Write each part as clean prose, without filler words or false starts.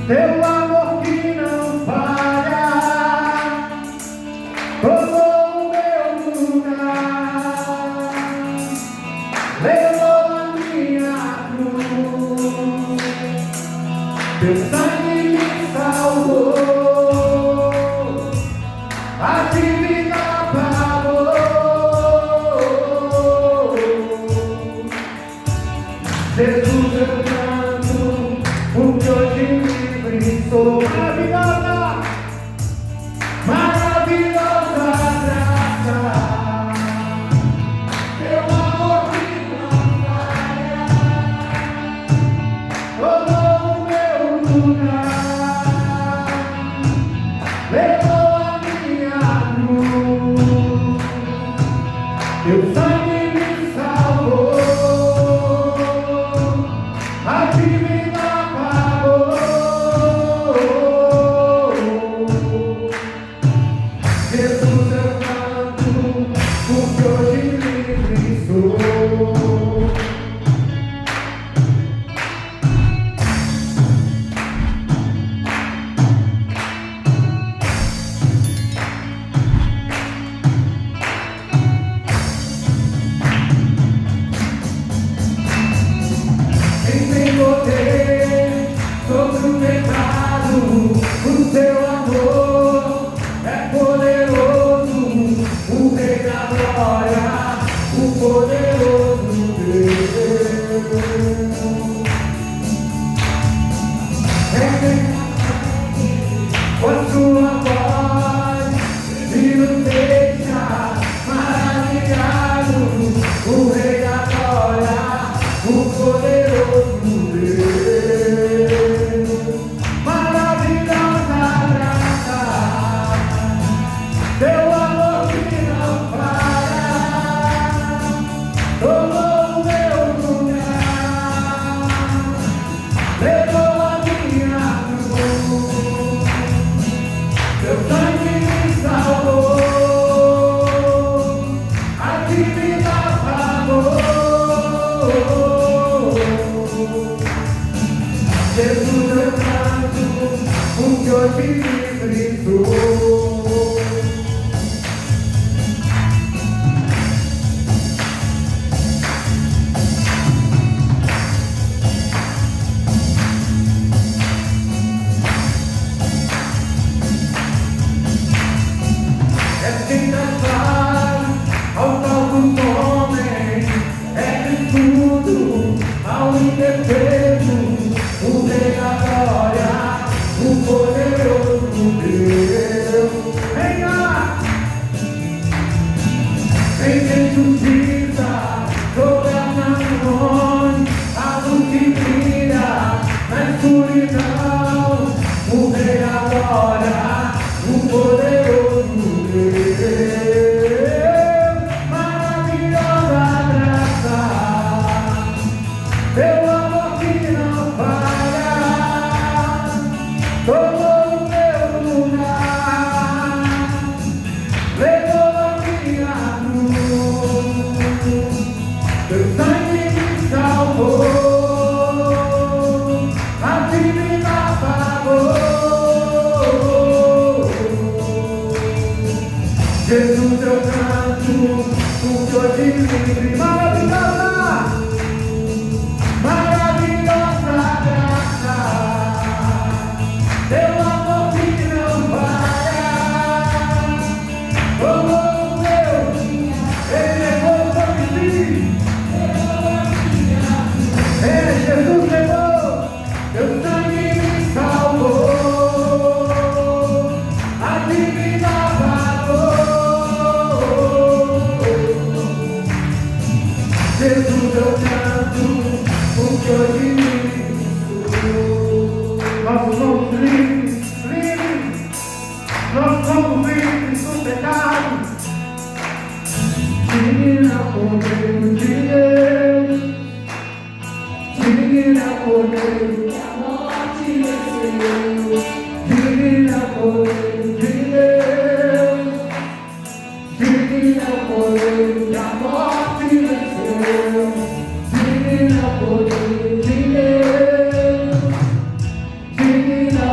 Teu amor que não falha tomou o meu lugar, levou a minha cruz, teu sangue me salvou, a dívida pagou. Jesus, eu canto, porque hoje livre sou. Maravilhosa, maravilhosa graça, teu amor que não falha tomou o meu lugar, levou a minha cruz, teu sangue me salvou, a dívida pagou. Jesus, eu canto, porque hoje livre sou. Quem tem poder sobre o pecado, o teu amor é poderoso, o Rei da glória, o poderoso Deus. Com a sua voz e nos deixa maravilhados, o Rei da glória, o poderoso Deus. Maravilhosa graça, teu amor que não falha tomou o meu lugar, levou a minha cruz, teu sangue me salvou, a dívida pagou. Jesus, eu canto, porque hoje livre sou. É quem nos faz ao tal dos homens, é de tudo ao indefeso, o Rei da glória, o poderoso Deus. Venha! Vem justiça sobre as nações, a luz que brilha na escuridão, o Rei da glória, o poderoso Deus. Maravilhosa graça, teu amor que não falha tomou o meu lugar, levou a minha cruz, teu sangue me salvou, a dívida pagou. Jesus, eu canto, porque hoje livre. Maravilhosa, maravilhosa graça, teu amor que não falha tomou o meu, ele levou sobre si. Jesus levou, teu sangue me salvou, a dívida pagou. Jesus, eu canto, porque hoje livre sou. Nós somos livres, livres, nós somos livres do pecado. Divina poder de Deus, divina poder que a morte venceu, divina poder de Deus, divina poder que a morte venceu, divina poder de Deus, divina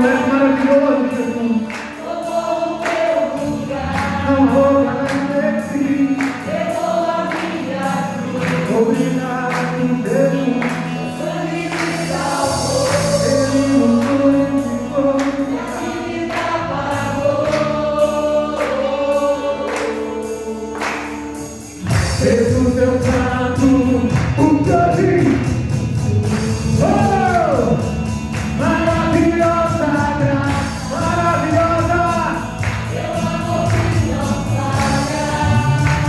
és maravilhoso, Jesus. Não vou agradecer. Obrigado, Deus. Ele nos purificou. Jesus, eu canto o teu dia. Oh! Maravilhosa graça, maravilhosa.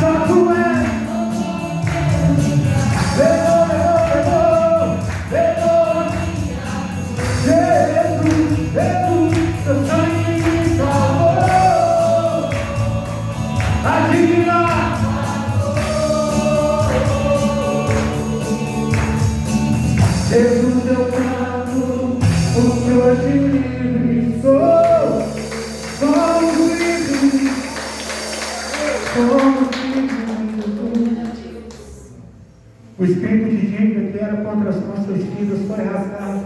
Só tu és. Jesus, teu sangue me salvou. A divina. Jesus, eu canto, porque hoje livre sou. Somos livres, somos livres. O espírito de dívida que era contra as nossas vidas foi rasgado.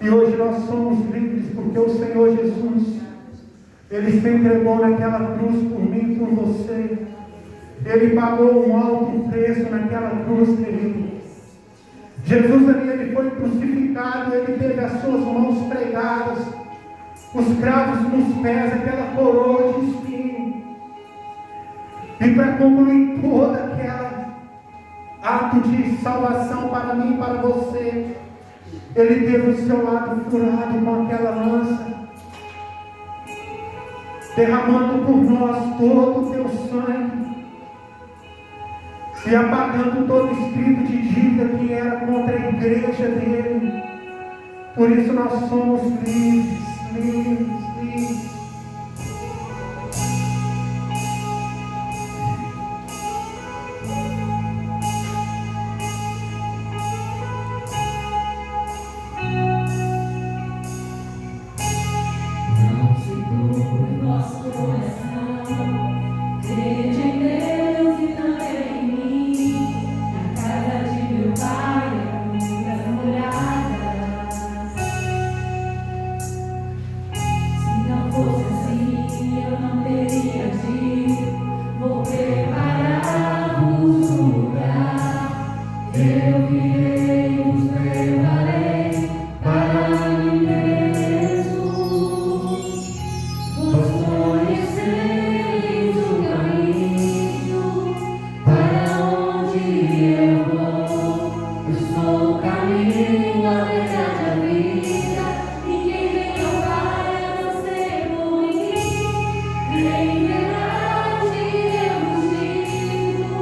E hoje nós somos livres porque o Senhor Jesus, Ele se entregou naquela cruz por mim e por você. Ele pagou um alto preço naquela cruz, querido. Jesus ali, ele foi crucificado, ele teve as suas mãos pregadas, os cravos nos pés, aquela coroa de espinho. E para concluir todo aquele ato de salvação para mim e para você, ele teve o seu lado furado com aquela lança, derramando por nós todo o teu sangue e apagando todo espírito de dívida que era contra a igreja dele. Por isso nós somos livres, livres, livres. Não se doe o nosso coração, crede em Deus e também em mim. Na casa de meu pai há muitas moradas. Se não fosse assim, eu não teria dito. Vou preparar-vos um lugar. Eu virei, vos preparei para mim mesmo. Vos conheceis o caminho para onde eu vou. Eu sou o caminho, a verdade, a vida. Ninguém vem ao Pai a não ser por mim. Em verdade eu vos digo,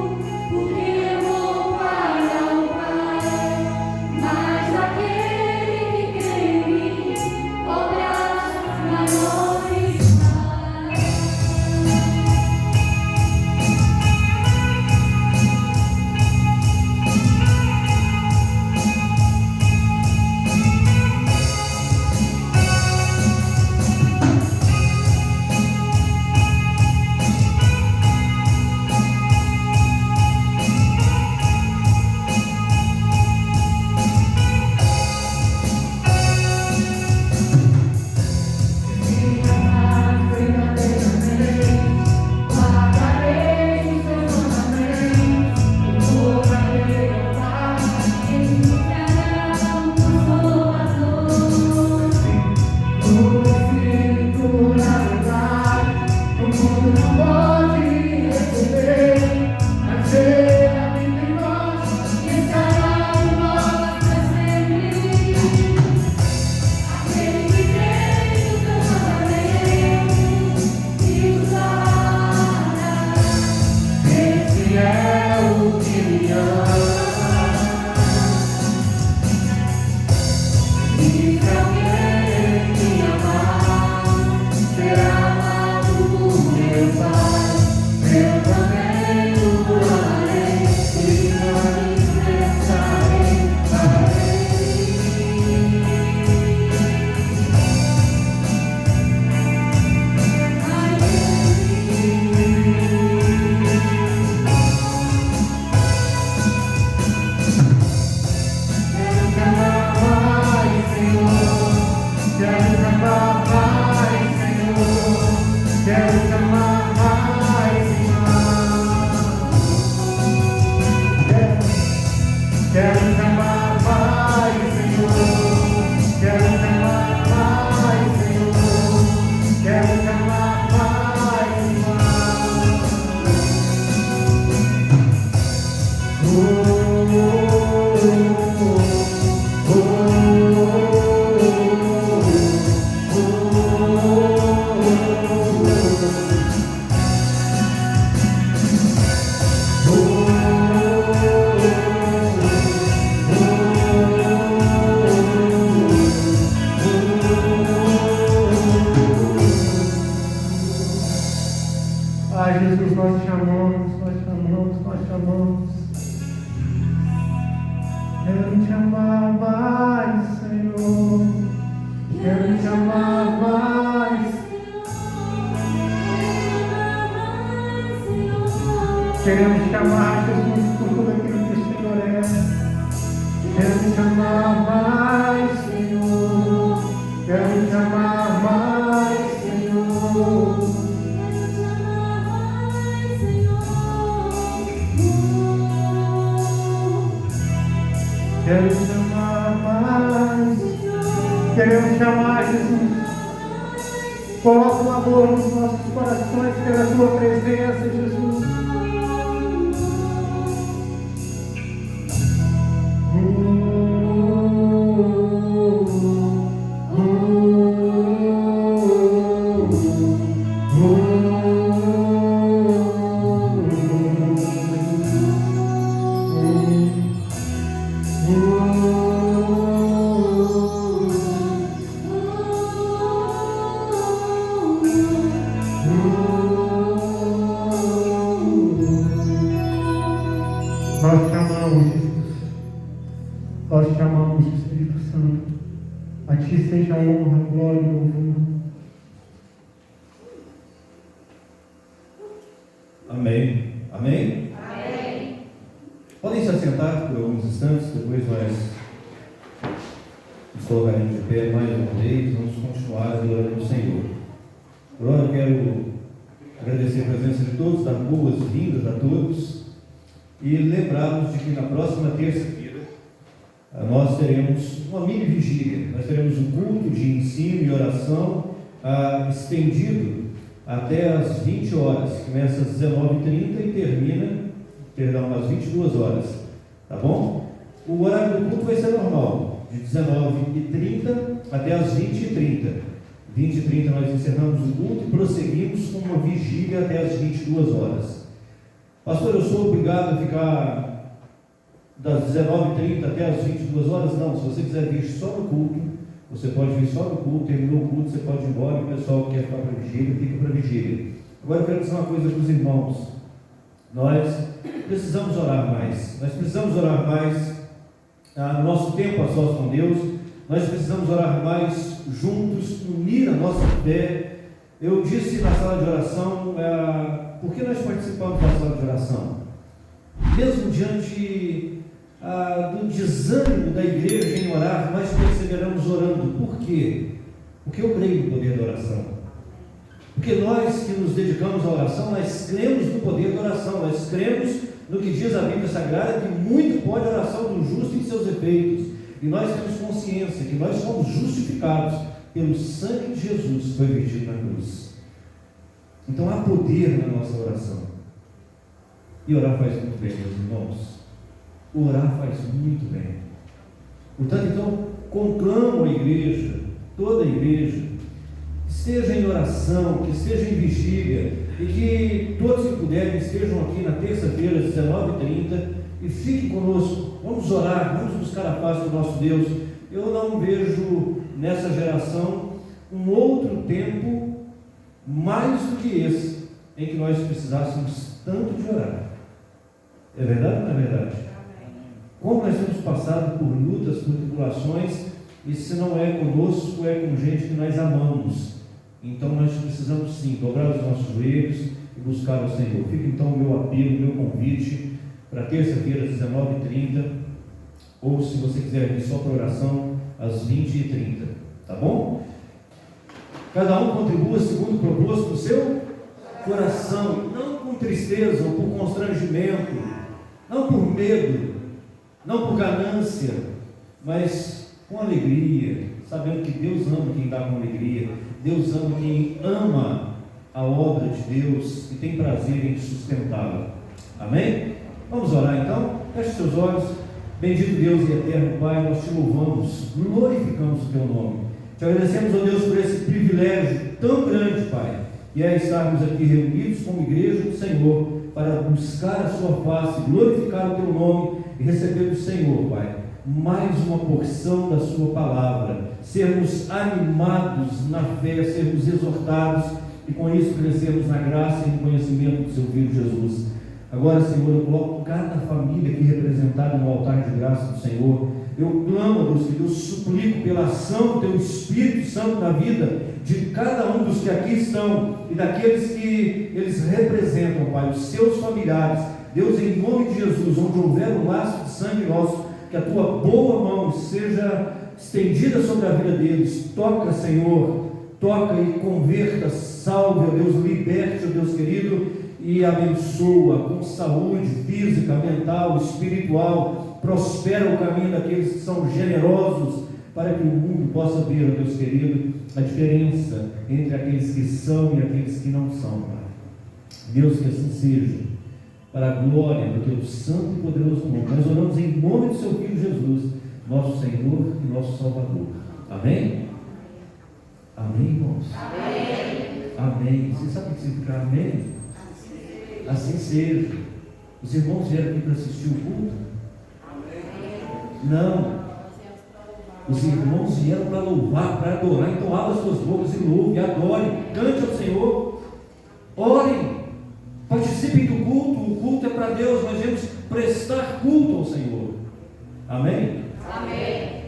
porque eu vou para o Pai. Mas aquele que crê em mim, obras maiores fará. amar mais, Senhor. Quero te amar mais. Queremos te amar, Jesus, por tudo aquilo que o Senhor é. Quero te amar mais, Senhor. Quero te amar mais, Senhor. Quero te amar mais. Queremos te amar, Jesus. Coloca o amor nos nossos corações pela tua presença, Jesus. Nós te amamos, Jesus. Nós te amamos, Espírito Santo. A ti seja a honra, a glória e o louvor. Amém. Amém? Amém. Podem se assentar por alguns instantes, depois nós nos colocaremos de pé mais uma vez, vamos continuar adorando o Senhor. Agora eu quero agradecer a presença de todos, dar boas-vindas a todos e lembrá-los de que na próxima terça-feira nós teremos uma mini vigília. Nós teremos um culto de ensino e oração estendido até às 20 horas. Começa às 19h30 e termina, às 22 horas. Tá bom? O horário do culto vai ser normal, de 19h30 até às 20h30. 20h30 nós encerramos o culto e prosseguimos com uma vigília até às 22 horas. Pastor, eu sou obrigado a ficar das 19h30 até às 22 horas? Não, se você quiser vir só no culto, você pode vir só no culto, terminou o culto, você pode ir embora, e o pessoal que quer ficar para a vigília, fica para a vigília. Agora eu quero dizer uma coisa para os irmãos. Nós precisamos orar mais. Nós precisamos orar mais no nosso tempo a sós com Deus. Nós precisamos orar mais juntos, unir a nossa fé. Eu disse na sala de oração, por que nós participamos da sala de oração? Mesmo diante do desânimo da igreja em orar, nós perseveramos orando. Por quê? Porque eu creio no poder da oração. Porque nós que nos dedicamos à oração, nós cremos no poder da oração, nós cremos no que diz a Bíblia Sagrada, que muito pode a oração do justo em seus efeitos. E nós temos consciência que nós somos justificados pelo sangue de Jesus que foi vertido na cruz. Então há poder na nossa oração. E orar faz muito bem, meus irmãos. Orar faz muito bem. Portanto, então, conclamo a igreja, toda a igreja, que esteja em oração, que esteja em vigília, e que todos que puderem estejam aqui na terça-feira, às 19h30, e fiquem conosco. Vamos orar, vamos buscar a paz do nosso Deus. Eu não vejo nessa geração um outro tempo mais do que esse, em que nós precisássemos tanto de orar. É verdade ou não é verdade? Como nós temos passado por lutas, por tribulações, e se não é conosco, é com gente que nós amamos. Então nós precisamos sim dobrar os nossos joelhos e buscar o Senhor. Fica então o meu apelo, o meu convite para terça-feira às 19h30, ou se você quiser vir só para oração, às 20h30, tá bom? Cada um contribua segundo o propósito do seu coração, não com tristeza ou por constrangimento, não por medo, não por ganância, mas com alegria, sabendo que Deus ama quem dá com alegria, Deus ama quem ama a obra de Deus e tem prazer em sustentá-la. Amém? Vamos orar então? Feche seus olhos. Bendito Deus e eterno Pai, nós te louvamos, glorificamos o teu nome. Te agradecemos, ó Deus, por esse privilégio tão grande, Pai, que é estarmos aqui reunidos como igreja do Senhor, para buscar a sua face, glorificar o teu nome e receber do Senhor, Pai, mais uma porção da sua palavra, sermos animados na fé, sermos exortados e com isso crescermos na graça e no conhecimento do seu Filho Jesus. Agora, Senhor, eu coloco cada família aqui representada no altar de graça do Senhor. eu clamo, Deus querido, eu suplico pela ação do Teu Espírito Santo na vida de cada um dos que aqui estão e daqueles que eles representam, Pai, os seus familiares. Deus, em nome de Jesus, onde houver um laço de sangue nosso, que a Tua boa mão seja estendida sobre a vida deles. Toca, Senhor, toca e converta, salve, ó Deus, liberte, ó Deus querido, e abençoa com saúde física, mental, espiritual. Prospera o caminho daqueles que são generosos, para que o mundo possa ver, ó Deus querido, a diferença entre aqueles que são e aqueles que não são, Pai. Deus, que assim seja, para a glória do Teu santo e poderoso nome. Nós oramos em nome do Seu Filho Jesus, nosso Senhor e nosso Salvador. Amém? Amém, irmãos? Amém. Amém. Você sabe o que significa amém? Assim seja. Os irmãos vieram aqui para assistir o culto? Não. Os irmãos vieram para louvar, para adorar. Então abra suas bocas e louve, adore, cante ao Senhor, orem, participem do culto. O culto é para Deus, nós devemos prestar culto ao Senhor. Amém? Amém.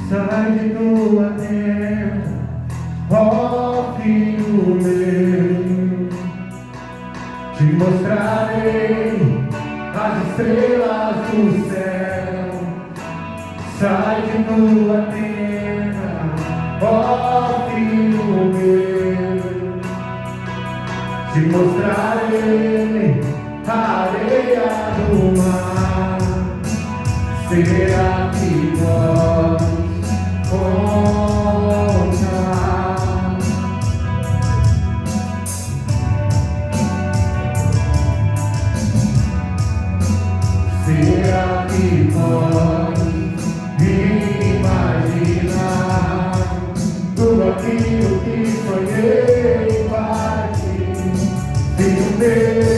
Sai de tua terra, ó Filho meu, te mostrarei as estrelas do céu. Sai de tua terra, ó Filho meu, te mostrarei a areia do mar. Será que nós será que pode imaginar tudo aquilo que sonhei para ti? Filho meu,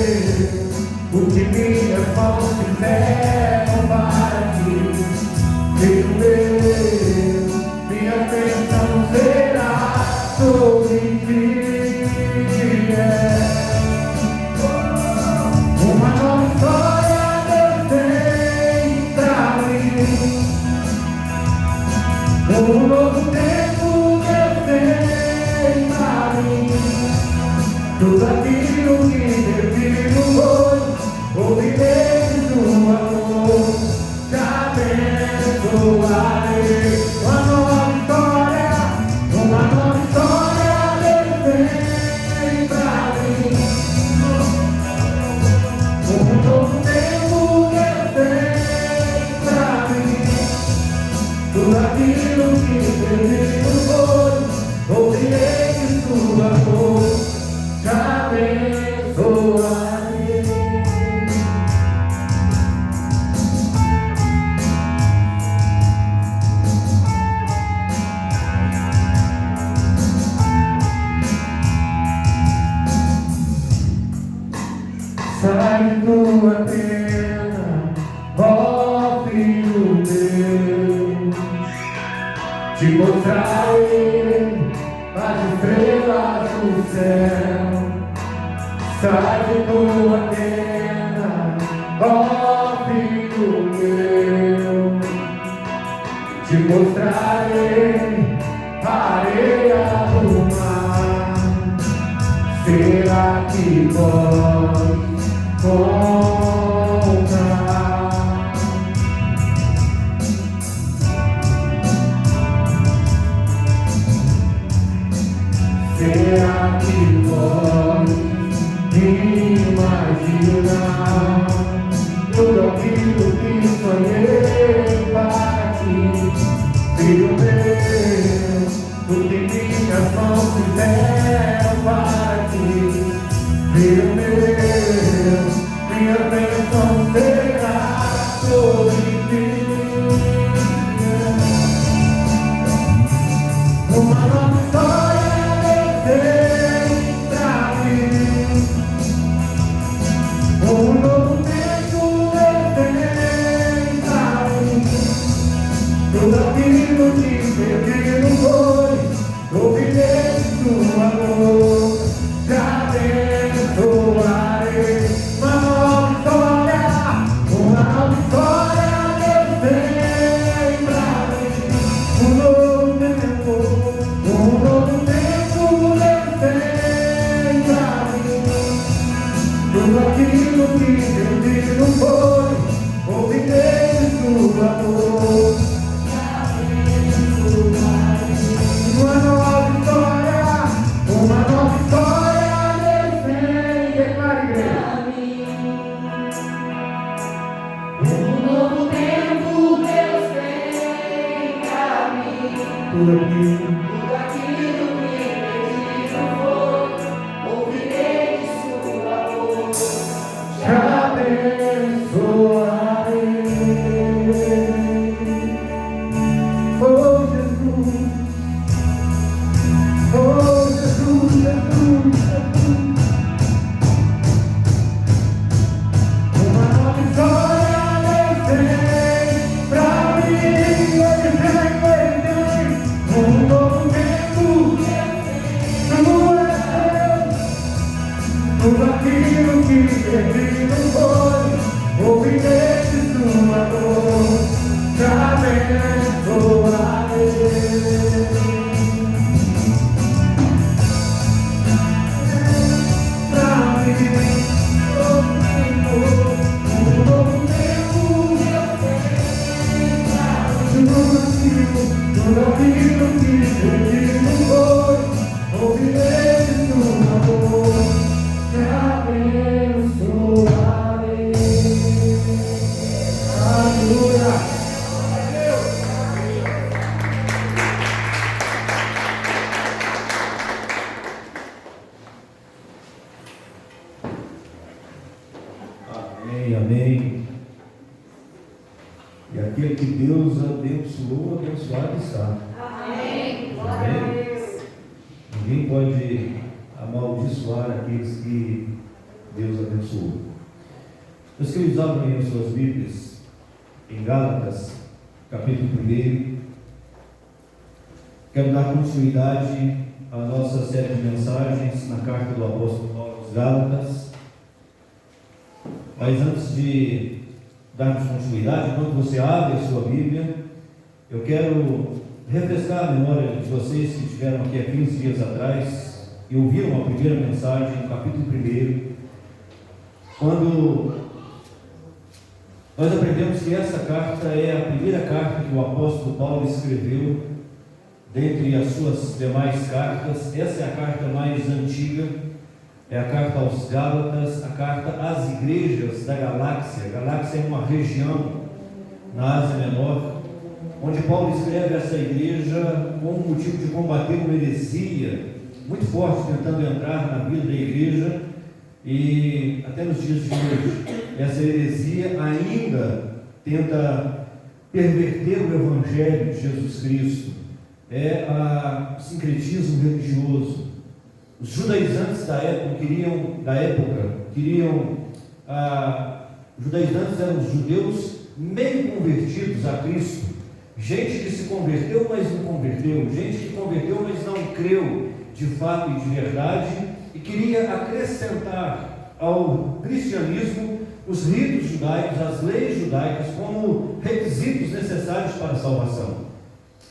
o que minhas mãos fizeram para ti? Filho meu, minha bênção será sobre ti. Uma nova história Deus tem pra mim, um novo tempo Deus tem pra mim. Tudo aquilo que teve no hoje, ouvirei de tua amor, te abençoarei. Uma nova história Deus tem pra mim, um novo tempo Deus tem pra mim. Tudo aquilo que teve no hoje, ouvirei de tua amor, te abençoarei. Sai de tua terra, ó Filho meu, te mostrarei as estrelas do céu. Sai de tua terra, ó Filho meu, te mostrarei a areia do mar. Será que pode contar? Será que pode imaginar tudo aquilo que sonhei para ti? Filho meu, o que minhas mãos fizeram para ti? Filho meu, minha bênção será sobre ti. Uma nova história Amém, amém. E aquele que Deus abençoou, abençoado está. Amém. Glória a Amém. Deus. Ninguém pode amaldiçoar aqueles que Deus abençoou. Meus queridos, abrem as suas Bíblias em Gálatas, capítulo 1. Quero dar continuidade à nossa série de mensagens na carta do apóstolo Paulo aos Gálatas. Mas antes de darmos continuidade, enquanto você abre a sua Bíblia, eu quero refrescar a memória de vocês que estiveram aqui há 15 dias atrás e ouviram a primeira mensagem, no capítulo 1, quando nós aprendemos que essa carta é a primeira carta que o apóstolo Paulo escreveu. Dentre as suas demais cartas, essa é a carta mais antiga, é a carta aos Gálatas, a carta às igrejas da Galáxia. A Galáxia é uma região na Ásia Menor, onde Paulo escreve essa igreja com o motivo de combater uma heresia muito forte, tentando entrar na vida da igreja, e até nos dias de hoje, essa heresia ainda tenta perverter o Evangelho de Jesus Cristo. É o sincretismo religioso. Os judaizantes da época os judaizantes eram os judeus meio convertidos a Cristo, gente que se converteu, mas não converteu, gente que converteu, mas não creu de fato e de verdade, e queria acrescentar ao cristianismo os ritos judaicos, as leis judaicas, como requisitos necessários para a salvação.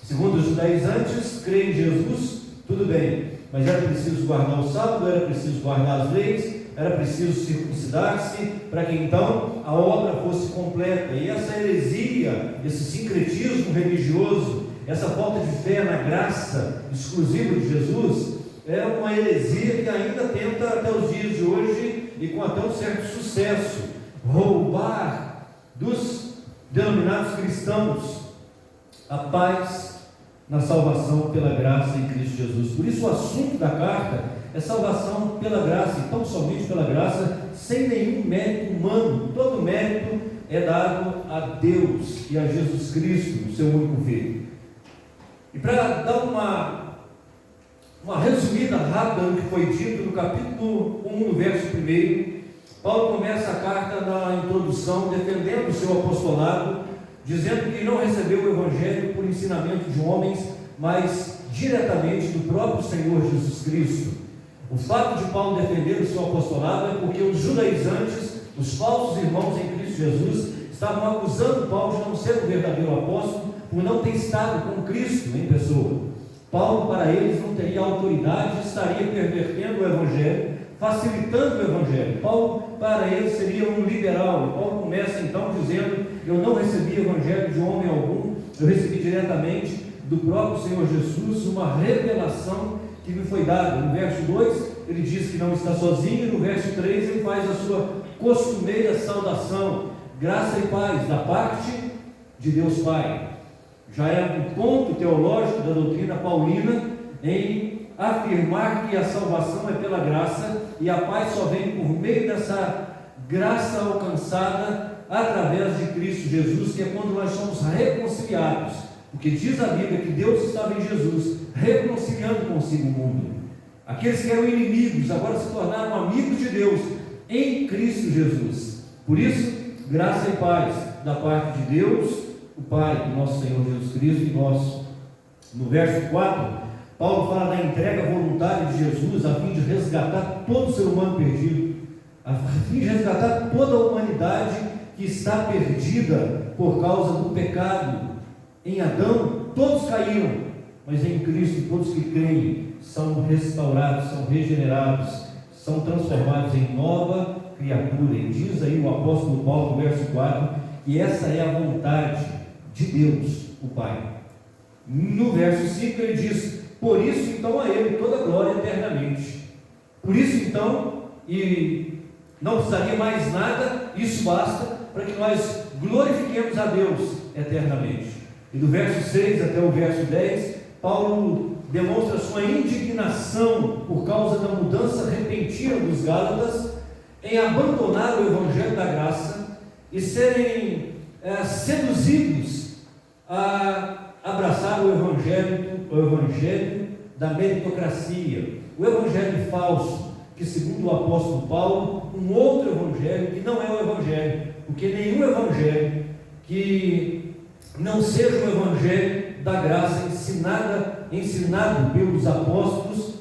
Segundo os judaizantes, crer em Jesus, tudo bem, mas era preciso guardar o sábado, era preciso guardar as leis, era preciso circuncidar-se, para que então a obra fosse completa. E essa heresia, esse sincretismo religioso, essa falta de fé na graça exclusiva de Jesus, é uma heresia que ainda tenta até os dias de hoje, e com até um certo sucesso, roubar dos denominados cristãos a paz na salvação pela graça em Cristo Jesus. Por isso o assunto da carta é salvação pela graça, e tão somente pela graça, sem nenhum mérito humano. Todo mérito é dado a Deus e a Jesus Cristo, o seu único Filho. E para dar uma resumida rápida no que foi dito no capítulo 1, no verso 1, Paulo começa a carta na introdução defendendo o seu apostolado, dizendo que não recebeu o Evangelho por ensinamento de homens, mas diretamente do próprio Senhor Jesus Cristo. O fato de Paulo defender o seu apostolado é porque os judaizantes, os falsos irmãos em Cristo Jesus, estavam acusando Paulo de não ser o verdadeiro apóstolo, por não ter estado com Cristo em pessoa. Paulo, para eles, não teria autoridade, estaria pervertendo o Evangelho, facilitando o Evangelho. Paulo, para eles, seria um liberal. E Paulo começa então dizendo: eu não recebi Evangelho de homem algum, eu recebi diretamente do próprio Senhor Jesus uma revelação que me foi dada. No verso 2 ele diz que não está sozinho, no verso 3 ele faz a sua costumeira saudação: graça e paz da parte de Deus Pai. Já é um ponto teológico da doutrina paulina em afirmar que a salvação é pela graça, e a paz só vem por meio dessa graça alcançada através de Cristo Jesus, que é quando nós somos reconciliados, porque diz a Bíblia que Deus estava em Jesus, reconciliando consigo o mundo. Aqueles que eram inimigos agora se tornaram amigos de Deus em Cristo Jesus. Por isso, graça e paz da parte de Deus, o Pai, do nosso Senhor Jesus Cristo e nosso. No verso 4, Paulo fala da entrega voluntária de Jesus a fim de resgatar todo o ser humano perdido, a fim de resgatar toda a humanidade que está perdida por causa do pecado. Em Adão todos caíram, mas em Cristo todos que creem são restaurados, são regenerados, são transformados em nova criatura. E diz aí o apóstolo Paulo no verso 4 que essa é a vontade de Deus, o Pai. No verso 5 ele diz: por isso então a Ele toda a glória eternamente. Por isso então, e não precisaria mais nada, isso basta para que nós glorifiquemos a Deus eternamente. E do verso 6 até o verso 10, Paulo demonstra sua indignação por causa da mudança repentina dos Gálatas em abandonar o Evangelho da graça e serem seduzidos a abraçar o evangelho da meritocracia, o evangelho falso, que segundo o apóstolo Paulo, um outro evangelho que não é o evangelho, porque nenhum evangelho que não seja o evangelho da graça ensinado pelos apóstolos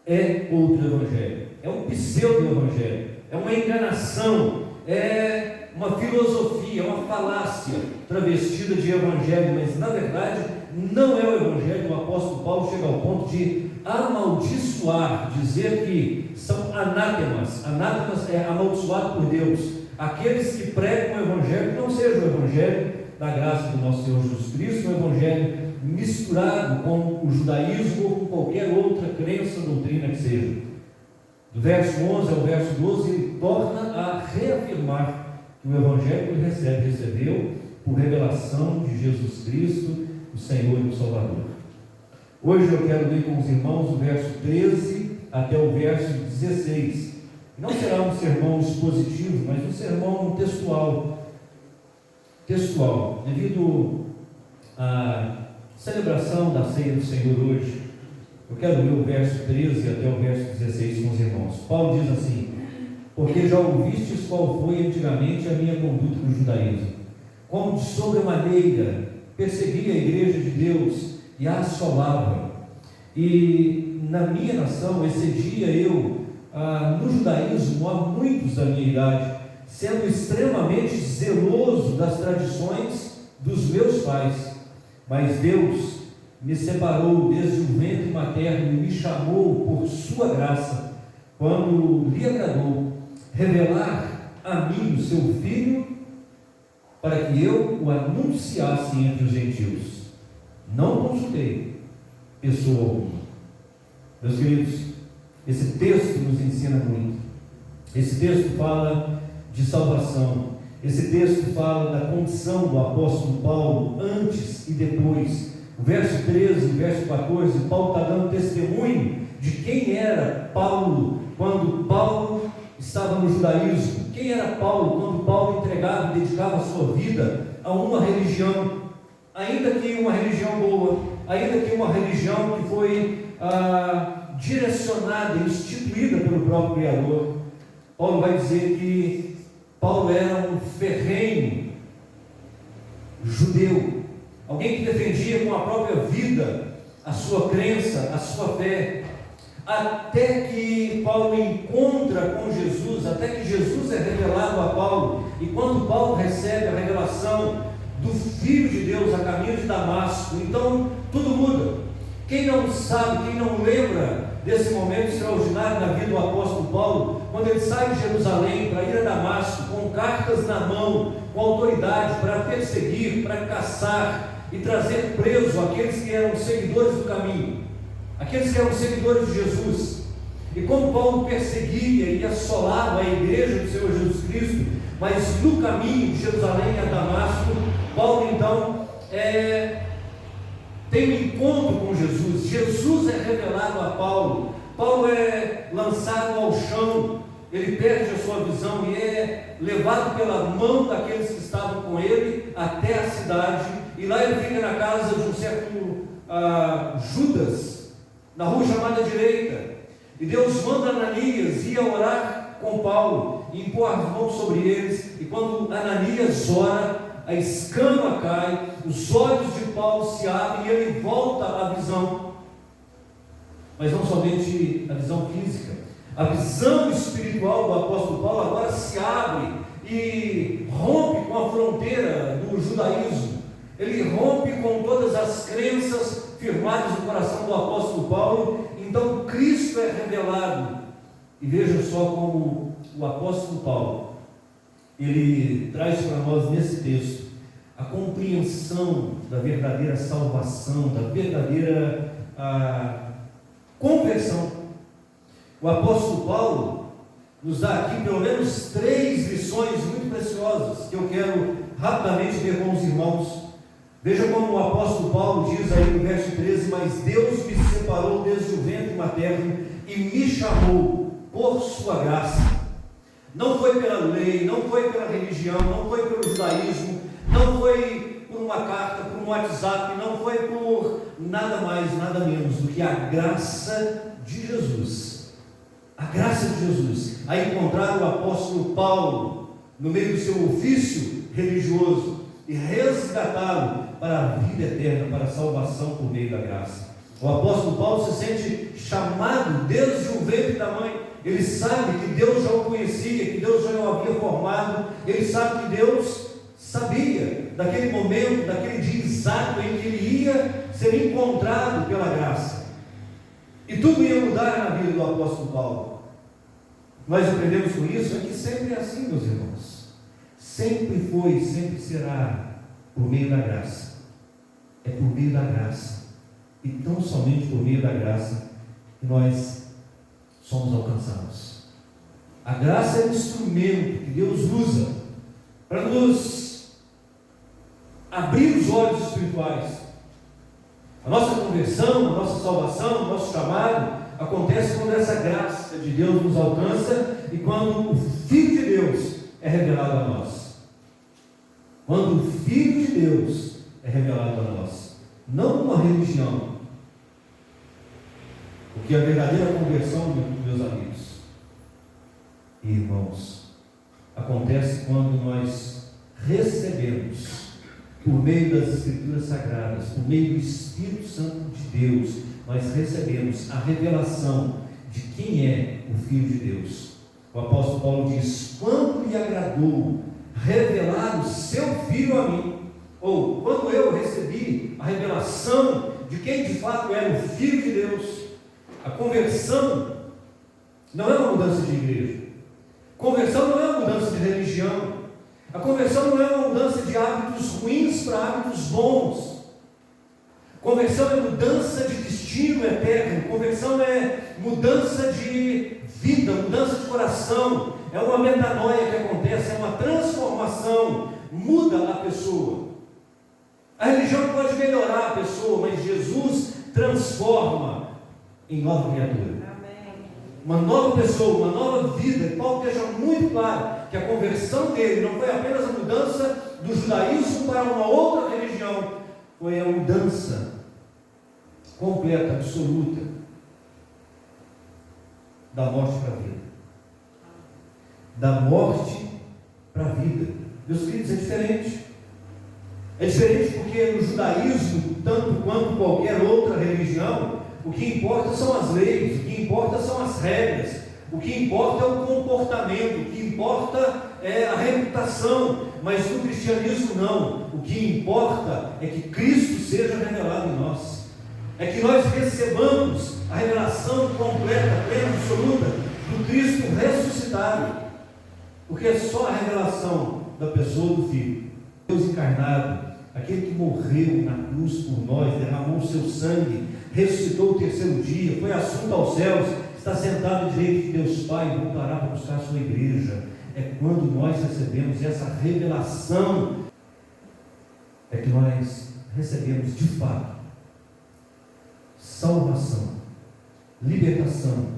é outro evangelho, é um pseudo-evangelho, é uma enganação, é uma filosofia, uma falácia travestida de evangelho, mas na verdade não é o evangelho. O apóstolo Paulo chega ao ponto de amaldiçoar, dizer que são anátemas. Anátemas é amaldiçoado por Deus, aqueles que pregam o evangelho que não seja o evangelho da graça do nosso Senhor Jesus Cristo, um evangelho misturado com o judaísmo ou com qualquer outra crença, doutrina que seja. Do verso 11 ao verso 12, ele torna a reafirmar que o evangelho que ele recebeu por revelação de Jesus Cristo, o Senhor e o Salvador. Hoje eu quero ler com os irmãos o verso 13 até o verso 16. Não será um sermão expositivo, mas um sermão textual, devido à celebração da ceia do Senhor hoje. Eu quero ler o verso 13 até o verso 16 com os irmãos. Paulo diz assim: porque já ouvistes qual foi antigamente a minha conduta no judaísmo, como de sobremaneira perseguia a igreja de Deus e a assolava, e na minha nação excedia eu no judaísmo a muitos da minha idade, sendo extremamente zeloso das tradições dos meus pais. Mas Deus me separou desde o ventre materno e me chamou por sua graça, quando lhe agradou revelar a mim o seu Filho, para que eu o anunciasse entre os gentios. Não consultei pessoa alguma. Meus queridos, esse texto nos ensina muito. Esse texto fala de salvação. Esse texto fala da condição do apóstolo Paulo antes e depois. O verso 13 e o verso 14, Paulo está dando testemunho de quem era Paulo quando Paulo estava no judaísmo. Quem era Paulo quando Paulo entregava e dedicava a sua vida a uma religião, ainda que uma religião boa, ainda que uma religião que foi direcionada, instituída pelo próprio Criador. Paulo vai dizer que Paulo era um ferrenho judeu, alguém que defendia com a própria vida a sua crença, a sua fé, até que Paulo encontra com Jesus, até que Jesus é revelado a Paulo, e quando Paulo recebe a revelação do Filho de Deus a caminho de Damasco, então tudo muda. Quem não sabe, quem não lembra desse momento extraordinário na vida do apóstolo Paulo, quando ele sai de Jerusalém para ir a Damasco, com cartas na mão, com autoridade para perseguir, para caçar e trazer preso aqueles que eram seguidores do caminho, aqueles que eram seguidores de Jesus. E como Paulo perseguia e assolava a igreja do Senhor Jesus Cristo, mas no caminho de Jerusalém a Damasco, Paulo então tem um encontro com Jesus. Jesus é revelado a Paulo. Paulo é lançado ao chão, ele perde a sua visão e é levado pela mão daqueles que estavam com ele até a cidade, e lá ele fica na casa de um certo Judas, na rua chamada Direita, e Deus manda Ananias ir a orar com Paulo e impor as mãos sobre eles, e quando Ananias ora, a escama cai, os olhos de Paulo se abrem e ele volta à visão, mas não somente a visão física, a visão espiritual do apóstolo Paulo agora se abre e rompe com a fronteira do judaísmo, ele rompe com todas as crenças firmadas no coração do apóstolo Paulo. Então Cristo é revelado, e veja só como o apóstolo Paulo, ele traz para nós nesse texto a compreensão da verdadeira salvação, da verdadeira conversão. O apóstolo Paulo nos dá aqui pelo menos 3 lições muito preciosas, que eu quero rapidamente ver com os irmãos. Veja como o apóstolo Paulo diz aí no verso 13: mas Deus me separou desde o ventre materno e me chamou por sua graça. Não foi pela lei, não foi pela religião, não foi pelo judaísmo, não foi por uma carta, por um WhatsApp, não foi por nada mais, nada menos do que a graça de Jesus. A graça de Jesus a encontrar o apóstolo Paulo no meio do seu ofício religioso e resgatá-lo para a vida eterna, para a salvação por meio da graça. O apóstolo Paulo se sente chamado desde o ventre da mãe. Ele sabe que Deus já o conhecia, que Deus já o havia formado. Ele sabe que Deus sabia daquele momento, daquele dia exato em que ele ia ser encontrado pela graça. E tudo ia mudar na vida do apóstolo Paulo. Nós aprendemos com isso, é que sempre é assim, meus irmãos. Sempre foi e sempre será por meio da graça. É por meio da graça. E tão somente por meio da graça que nós somos alcançados. A graça é um instrumento que Deus usa para nos abrir os olhos espirituais. A nossa conversão, a nossa salvação, o nosso chamado acontece quando essa graça de Deus nos alcança e quando o Filho de Deus é revelado a nós. Quando o Filho de Deus é revelado a nós. Não uma religião. Porque a verdadeira conversão, meus amigos e irmãos, acontece quando nós recebemos, por meio das Escrituras Sagradas, por meio do Espírito Santo de Deus, nós recebemos a revelação de quem é o Filho de Deus. O apóstolo Paulo diz: quando lhe agradou revelar o seu Filho a mim, ou quando eu recebi a revelação de quem de fato era o Filho de Deus. A conversão não é uma mudança de igreja. Conversão não é uma mudança de religião. A conversão não é uma mudança de hábitos ruins para hábitos bons. Conversão é mudança de destino eterno. Conversão é mudança de vida, mudança de coração. É uma metanoia que acontece, é uma transformação. Muda a pessoa. A religião pode melhorar a pessoa, mas Jesus transforma em nova criatura. Uma nova pessoa, uma nova vida. Paulo deixa muito claro que a conversão dele não foi apenas a mudança do judaísmo para uma outra religião, foi a mudança completa, absoluta, da morte para a vida. Da morte para a vida. Meus queridos, é diferente. É diferente porque no judaísmo, tanto quanto qualquer outra religião, o que importa são as leis, o que importa são as regras, o que importa é o comportamento, o que importa é a reputação, mas no cristianismo não. O que importa é que Cristo seja revelado em nós, é que nós recebamos a revelação completa, plena, absoluta do Cristo ressuscitado, porque é só a revelação da pessoa do Filho, Deus encarnado, aquele que morreu na cruz por nós, derramou o seu sangue, ressuscitou o terceiro dia, foi assunto aos céus, está sentado à direita de Deus Pai e voltará para buscar a sua igreja. É quando nós recebemos essa revelação, é que nós recebemos de fato salvação, libertação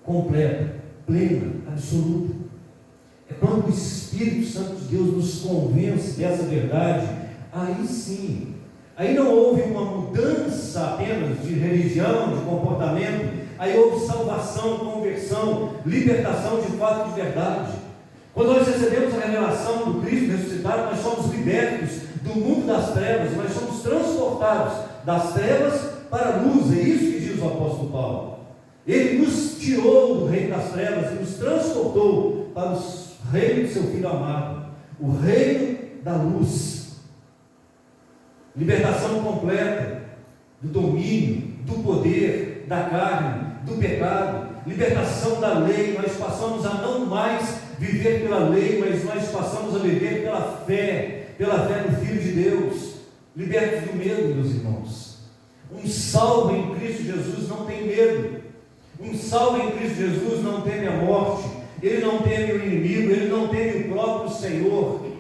completa, plena, absoluta. É quando o Espírito Santo de Deus nos convence dessa verdade. Aí sim, aí não houve uma mudança apenas de religião, de comportamento, aí houve salvação, conversão, libertação de fato, de verdade. Quando nós recebemos a revelação do Cristo ressuscitado, nós somos libertos do mundo das trevas, nós somos transportados das trevas para a luz. É isso que diz o apóstolo Paulo. Ele nos tirou do reino das trevas e nos transportou para o reino de seu Filho amado, o reino da luz. Libertação completa do domínio, do poder, da carne, do pecado, libertação da lei. Nós passamos a não mais viver pela lei, mas nós passamos a viver pela fé no Filho de Deus, libertos do medo, meus irmãos. Um salvo em Cristo Jesus não tem medo, um salvo em Cristo Jesus não teme a morte, ele não teme o inimigo, ele não teme o próprio Senhor,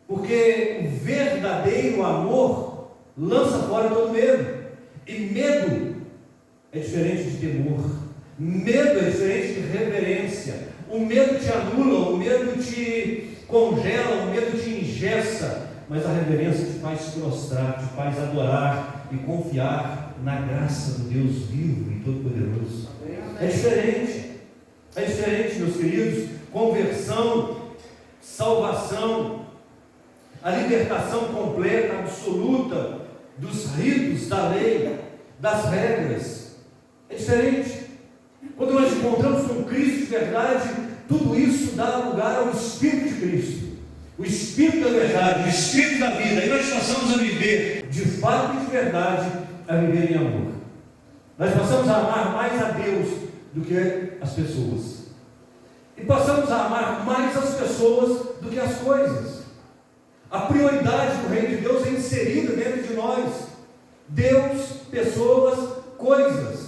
porque o verdadeiro amor lança fora todo medo. E medo é diferente de temor, medo é diferente de reverência, O medo te anula, o medo te congela, o medo te engessa, mas a reverência te faz prostrar, te faz adorar e confiar na graça do Deus vivo e todo-poderoso. É diferente, meus queridos. Conversão, salvação, a libertação completa, absoluta dos ritos da lei, das regras. É diferente. Quando nós encontramos um Cristo de verdade, tudo isso dá lugar ao Espírito de Cristo, o Espírito da verdade, o Espírito da vida, e nós passamos a viver de fato e de verdade, a viver em amor. Nós passamos a amar mais a Deus do que as pessoas, e passamos a amar mais as pessoas do que as coisas. A prioridade do reino de Deus é inserida dentro de nós: Deus, pessoas, coisas.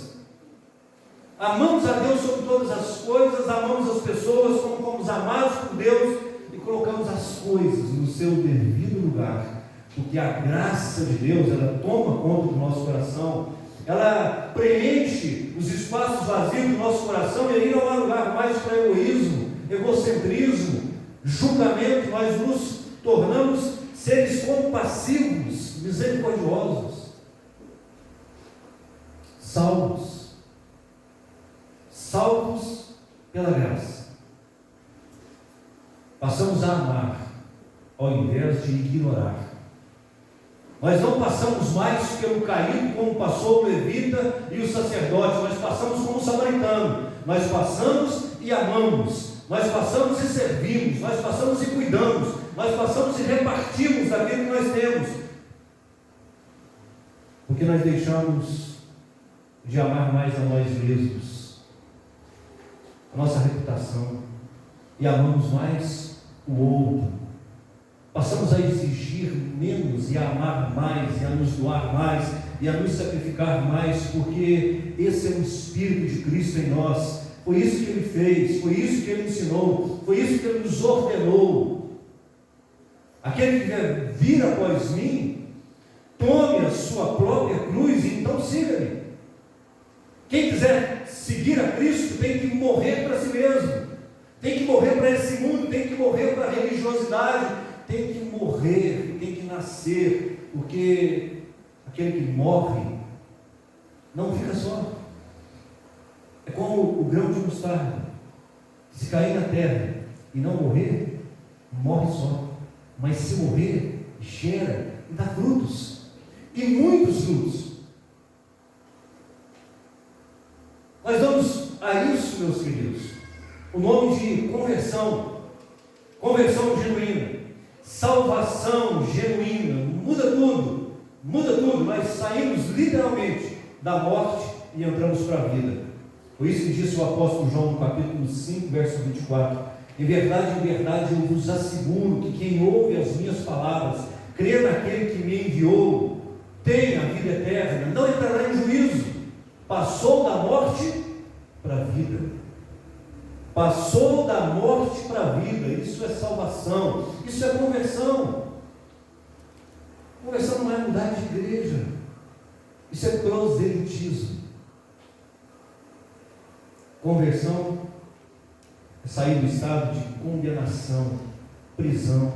Amamos a Deus sobre todas as coisas, amamos as pessoas como fomos amados por Deus, e colocamos as coisas no seu devido lugar, porque a graça de Deus, ela toma conta do nosso coração, ela preenche os espaços vazios do nosso coração, e aí não há lugar mais para egoísmo, egocentrismo, julgamento. Nós nos tornamos seres compassivos, misericordiosos, salvos pela graça. Passamos a amar ao invés de ignorar. Nós não passamos mais pelo caído como passou o levita e o sacerdote. Nós passamos como o samaritano. Nós passamos e amamos. Nós passamos e servimos. Nós passamos e cuidamos. Nós passamos e repartimos daquilo que nós temos. Porque nós deixamos de amar mais a nós mesmos, a nossa reputação, e amamos mais o outro. Passamos a exigir menos e a amar mais, e a nos doar mais, e a nos sacrificar mais, porque esse é o Espírito de Cristo em nós. Foi isso que Ele fez, foi isso que Ele ensinou, foi isso que Ele nos ordenou. Aquele que quer vir após mim, tome a sua própria cruz e então siga-me. Quem quiser seguir a Cristo tem que morrer para si mesmo, tem que morrer para esse mundo, tem que morrer para a religiosidade, tem que morrer, tem que nascer, porque aquele que morre não fica só. É como o grão de mostarda, se cair na terra e não morrer, morre só, mas se morrer, gera e dá frutos, e muitos frutos. Nós damos a isso, meus queridos, o nome de conversão genuína, salvação genuína. Muda tudo, nós saímos literalmente da morte e entramos para a vida. Por isso que disse o apóstolo João no capítulo 5, verso 24: em verdade, eu vos asseguro que quem ouve as minhas palavras, crê naquele que me enviou, tem a vida eterna, não entrará em juízo, passou da morte para a vida. Passou da morte para a vida. Isso é salvação, isso é conversão. Conversão não é mudar de igreja, isso é proselitismo. Conversão é sair do estado de condenação, prisão,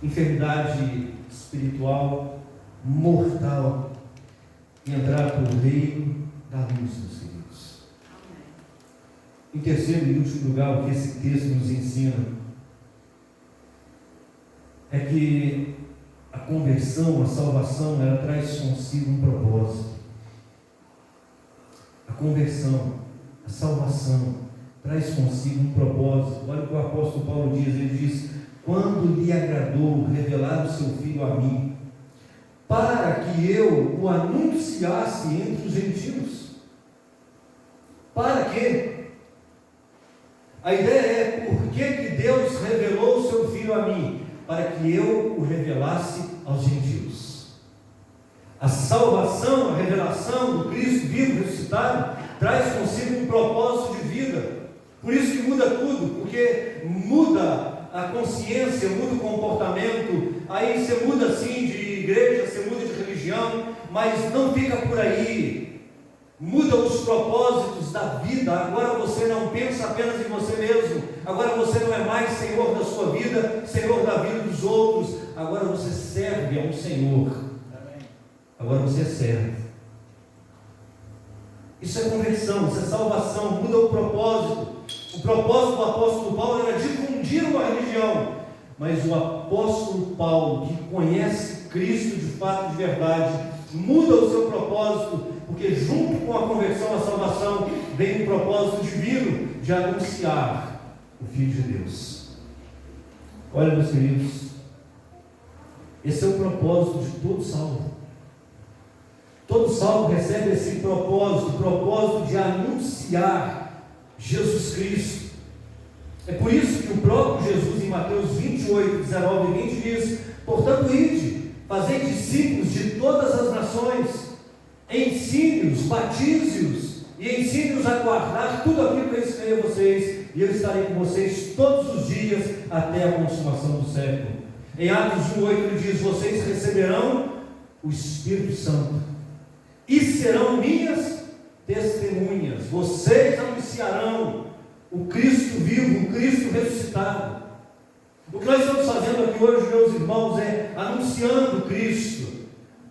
enfermidade espiritual mortal, e entrar para o reino da luz, meus queridos. Em terceiro e último lugar, o que esse texto nos ensina é que a conversão, a salvação, ela traz consigo um propósito. A conversão, a salvação, traz consigo um propósito. Olha o que o apóstolo Paulo diz. Ele diz: quando lhe agradou revelar o seu Filho a mim, para que eu o anunciasse entre os gentios. Para quê? A ideia é: por que Deus revelou o seu Filho a mim? Para que eu o revelasse aos gentios. A salvação, a revelação do Cristo vivo, ressuscitado, traz consigo um propósito de vida. Por isso que muda tudo, porque muda a consciência, muda o comportamento. Aí você muda sim de igreja, você muda de religião, mas não fica por aí. muda os propósitos da vida. Agora você não pensa apenas em você mesmo, agora você não é mais Senhor da sua vida, Senhor da vida dos outros, agora você serve a um Senhor, agora você serve. Isso é conversão, isso é salvação, muda o propósito. O propósito do apóstolo Paulo era difundir uma religião, mas o apóstolo Paulo, que conhece Cristo de fato, de verdade, muda o seu propósito, porque junto com a conversão, a salvação, vem um propósito divino de anunciar o Filho de Deus. Olha, meus queridos, esse é o propósito de todo salvo. Todo salvo recebe esse propósito, o propósito de anunciar Jesus Cristo. É por isso que o próprio Jesus, em Mateus 28, 19 e 20, diz: portanto, ide, fazei discípulos de todas as nações, ensine-os, batize-os e ensine-os a guardar tudo aquilo que eu ensinei a vocês, e eu estarei com vocês todos os dias até a consumação do século. Em Atos 1:8 ele diz: vocês receberão o Espírito Santo e serão minhas testemunhas. Vocês anunciarão o Cristo vivo, o Cristo ressuscitado. O que nós estamos fazendo aqui hoje, meus irmãos, é anunciando Cristo,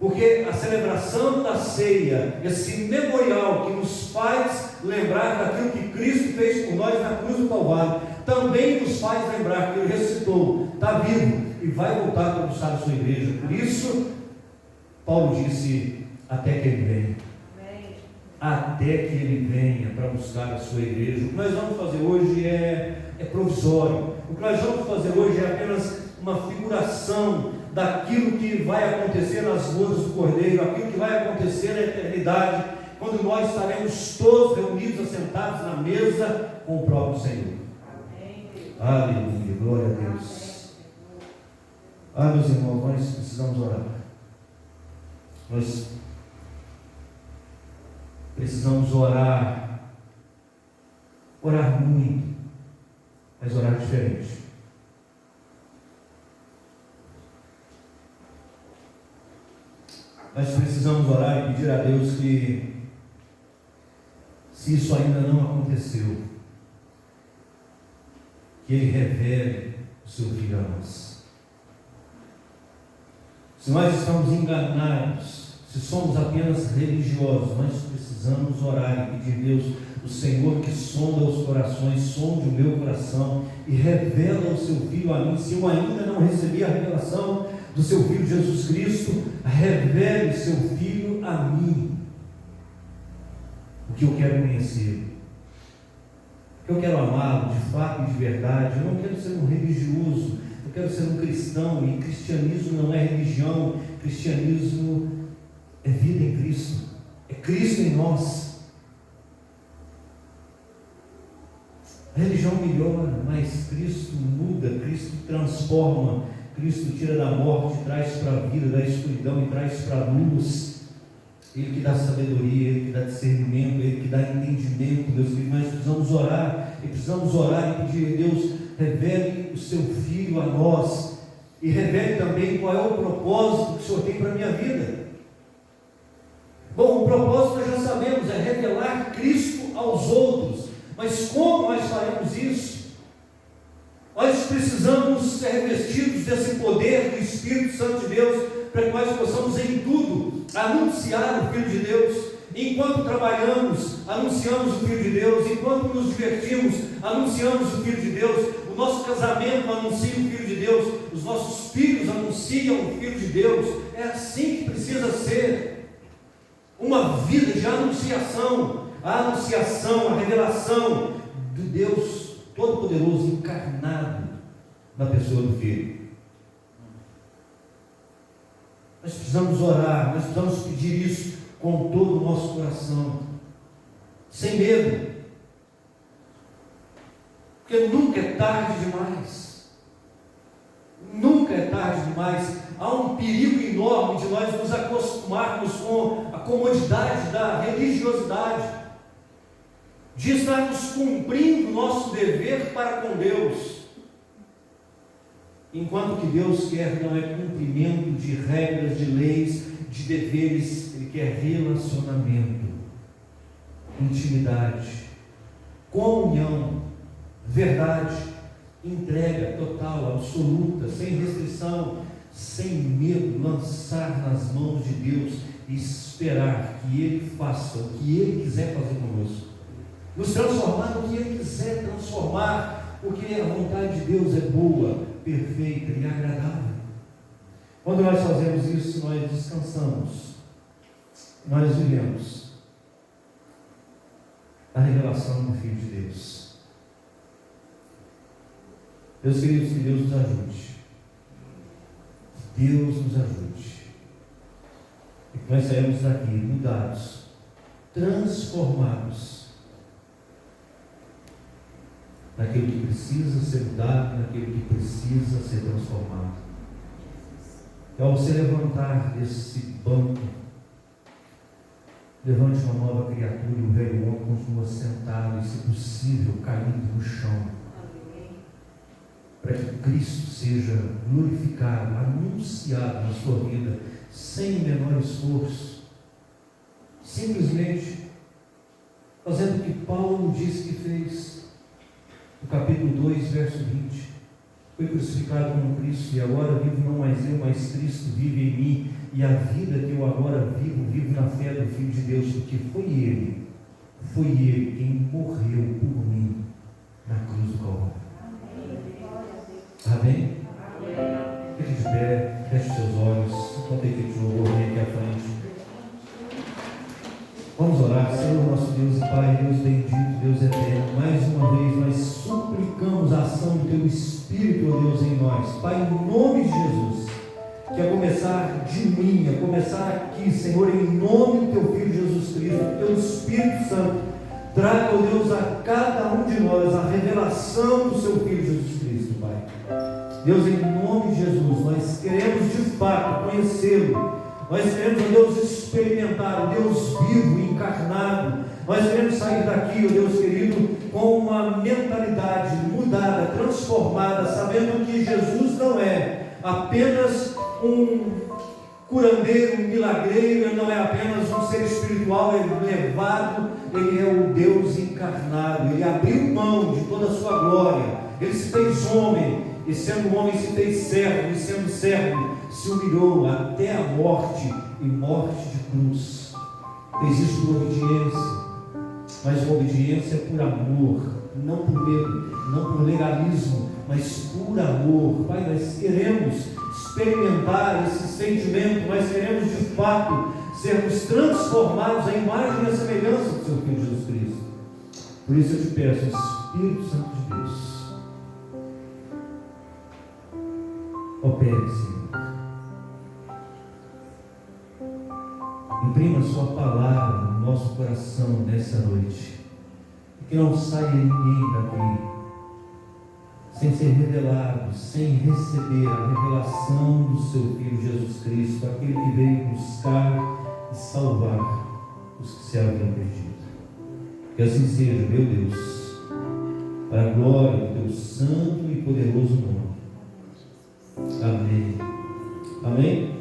porque a celebração da ceia, esse memorial que nos faz lembrar daquilo que Cristo fez por nós na cruz do Calvário, também nos faz lembrar que Ele ressuscitou, está vivo e vai voltar para buscar a sua igreja. Por isso, Paulo disse: até que Ele venha. Até que Ele venha para buscar a sua igreja. O que nós vamos fazer hoje é provisório. O que nós vamos fazer hoje é apenas uma figuração daquilo que vai acontecer nas bodas do Cordeiro, aquilo que vai acontecer na eternidade, quando nós estaremos todos reunidos, assentados na mesa com o próprio Senhor. Aleluia, glória a Deus. Meus irmãos, nós precisamos orar. Nós precisamos orar muito, mas orar diferente. Nós precisamos orar e pedir a Deus que, se isso ainda não aconteceu, que Ele revele o seu Filho a nós. Se nós estamos enganados, se somos apenas religiosos, nós precisamos orar e pedir a Deus, o Senhor que sonda os corações, sonde o meu coração e revela o seu Filho a mim. Se eu ainda não recebi a revelação do seu Filho Jesus Cristo, revele o seu Filho a mim, porque eu quero conhecer, eu quero amá-lo de fato e de verdade. Eu não quero ser um religioso, eu quero ser um cristão, e cristianismo não é religião, cristianismo é vida em Cristo, é Cristo em nós. A religião melhora, mas Cristo muda, Cristo transforma, Cristo tira da morte, traz para a vida, da escuridão e traz para a luz. Ele que dá sabedoria, Ele que dá discernimento, Ele que dá entendimento. Meus filhos, nós precisamos orar, e precisamos orar e pedir a Deus: revele o seu Filho a nós, e revele também qual é o propósito que o Senhor tem para a minha vida. Bom, o propósito nós já sabemos, é revelar Cristo aos outros, mas como nós faremos isso? Nós precisamos ser revestidos desse poder do Espírito Santo de Deus, para que nós possamos em tudo anunciar o Filho de Deus. Enquanto trabalhamos, anunciamos o Filho de Deus. Enquanto nos divertimos, anunciamos o Filho de Deus. O nosso casamento anuncia o Filho de Deus. Os nossos filhos anunciam o Filho de Deus. É assim que precisa ser uma vida de anunciação. A anunciação, a revelação do Deus Todo-Poderoso encarnado na pessoa do Filho. Nós precisamos orar, nós precisamos pedir isso com todo o nosso coração, sem medo, porque nunca é tarde demais. Nunca é tarde demais. Há um perigo enorme de nós nos acostumarmos com a comodidade da religiosidade, de estarmos cumprindo o nosso dever para com Deus, enquanto que Deus quer não é cumprimento de regras, de leis, de deveres. Ele quer relacionamento. intimidade, comunhão, verdade, entrega total, absoluta, sem restrição, sem medo, lançar nas mãos de Deus e esperar que Ele faça o que Ele quiser fazer conosco, nos transformar no que Ele quiser transformar, porque a vontade de Deus é boa, perfeita e agradável. Quando nós fazemos isso, nós descansamos, nós vivemos a revelação do Filho de Deus. Meus queridos, que Deus nos ajude. Que Deus nos ajude. E que nós saímos daqui mudados, transformados naquilo que precisa ser mudado, naquilo que precisa ser transformado. E ao você levantar desse banco, levante uma nova criatura e o velho homem continua sentado e, se possível, caído no chão. Para que Cristo seja glorificado, anunciado na sua vida, sem o menor esforço, simplesmente fazendo o que Paulo disse que fez, no capítulo 2, verso 20: foi crucificado com Cristo, e agora vivo não mais eu, mas Cristo vive em mim, e a vida que eu agora vivo na fé do Filho de Deus, porque foi Ele quem morreu por mim na cruz do Calvário. Amém? Fique de pé, feche seus olhos, enquanto a equipe de louvor vem aqui à frente. Vamos orar. Senhor nosso Deus e Pai, Deus bendito, Deus eterno, mais uma vez nós suplicamos a ação do Teu Espírito, ó Deus, em nós. Pai, em nome de Jesus, que a começar de mim, a começar aqui, Senhor, em nome do Teu Filho Jesus Cristo, do Teu Espírito Santo, traga, ó Deus, a cada um de nós a revelação do Seu Filho Jesus Cristo, Pai. Deus, em nome de Jesus, nós queremos de fato conhecê-lo. Nós queremos, ó Deus, experimentar o Deus vivo, encarnado. Nós queremos sair daqui, ó Deus querido, com uma mentalidade mudada, transformada, sabendo que Jesus não é apenas um curandeiro, um milagreiro, ele não é apenas um ser espiritual elevado, ele é o Deus encarnado. Ele abriu mão de toda a sua glória, ele se fez homem, e sendo homem se fez servo, e sendo servo se humilhou até a morte, e morte de cruz. Fez isso por obediência, mas uma obediência por amor, não por medo, não por legalismo, mas por amor. Pai, nós queremos experimentar esse sentimento, nós queremos de fato sermos transformados à imagem e à semelhança do Seu Filho Jesus Cristo. Por isso eu te peço, Espírito Santo de Deus, opere, Senhor. Imprima a Sua palavra no nosso coração nessa noite. E que não saia ninguém daqui sem ser revelado, sem receber a revelação do Seu Filho Jesus Cristo, aquele que veio buscar e salvar os que se haviam perdido. Que assim seja, meu Deus, para a glória do Teu santo e poderoso nome. Amém. Amém.